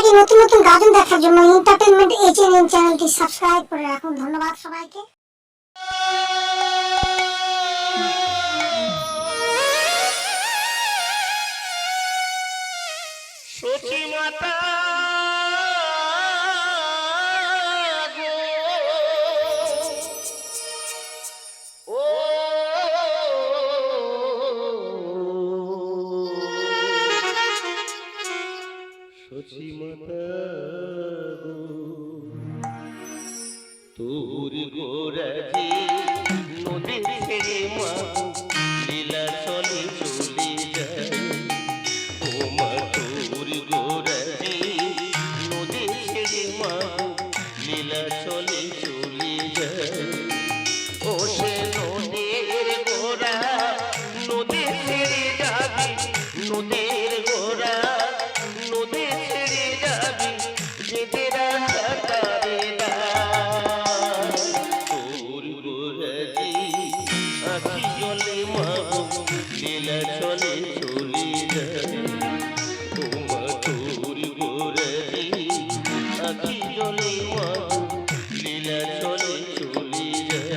থেকে নতুন নতুন গাজন দেখার জন্য এন্টারটেইনমেন্ট এইচএনএন চ্যানেলটি সাবস্ক্রাইব করে রাখুন। ধন্যবাদ সবাইকে। সখী মাতা ও সখী মাতা তোর গোরাজি নদী ছেড়ে মা লীলা চলে চলে যায়। ও মা তোর গোরাজি নদী ছেড়ে মা লীলা চলে চলে যায়। ও সে নদীর গোরা নদী ছেড়ে যাবি, নদীর গোরা নদী ছেড়ে যাবি, যেতেরা কাটারে তোর গোরাজি আখি জলে মাগো লীলা চলে চলে যায়। ও মা তোর গোরাজি আখি জলে মাগো লীলা চলে চলে যায়।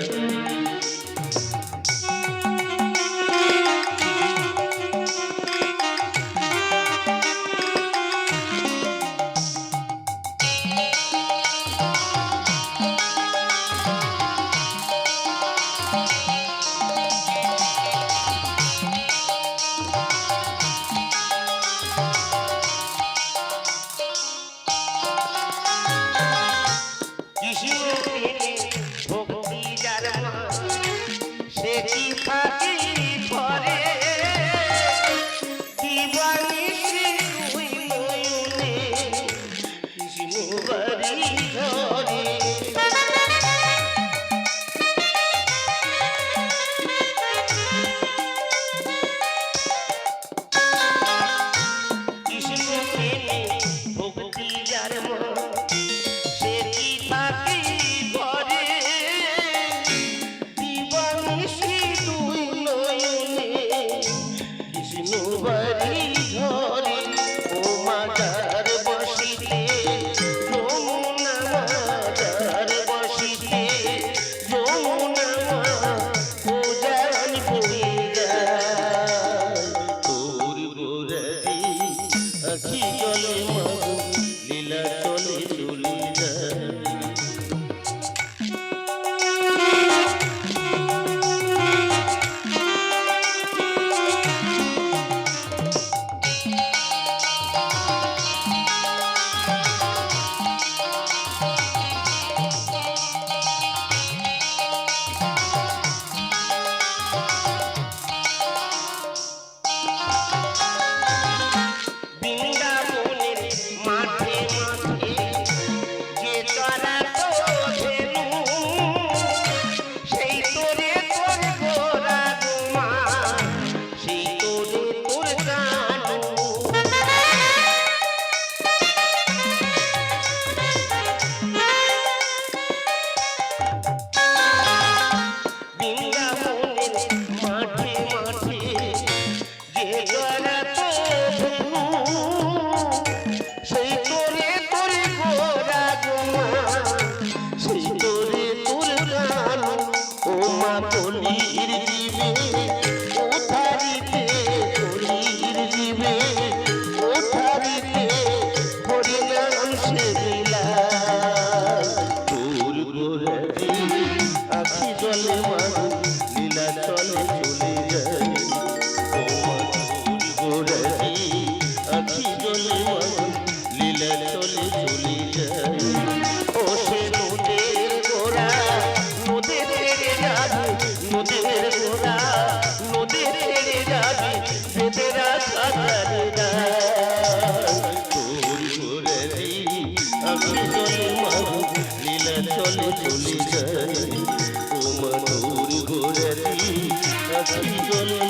ভক্তি যার মা সে কি ফাঁকি করে, দিবানিশি দুই নয়নে কৃষ্ণ বাড়ি ধরে। কৃষ্ণ প্রেমে ভক্তি যার মা সে কি ফাঁকি করে, দিবানিশি দুই নয়নে কৃষ্ণ বাড়ি ধরে। ও মাতার বসিতে যমুনা, মাতার বসিতে যমুনা ও জান বয়ে যায়। তোর গোরাজি আখি জলে মাগো লীলা চলে চলে যায়। বৃন্দাবনের মাঠে মাঠে যে তারা তো ধেনু, সেই তোরে তোর গোরা মা, সেই তোরে তোর কানু। বৃন্দাবনের মাঠে মাঠে যে তারা তো ধেনু, সেই তোরে তোর গোরা মা, সেই তোরে তোর কানু। ও মা কলির জীবে ও থারিতে, কলির জীবে ও থারিতে হরিনাম সে বিলাস। তোর গোরাজি আখি জলে মাগো লীলা চলে চলে যায়। ও মা তোর গোরাজি আখি জলে মাগো লীলা চলে চলে যায়। ও সে নদীর গোরা নদী ছেড়ে যাবি, নদীর গোরা নদী ছেড়ে যাবি, যেতেরা কাটারে তোর গোরাজি আখি জলে মাগো লীলা চলে চলে যায়। ও মা তোর গোরাজি আখি জলে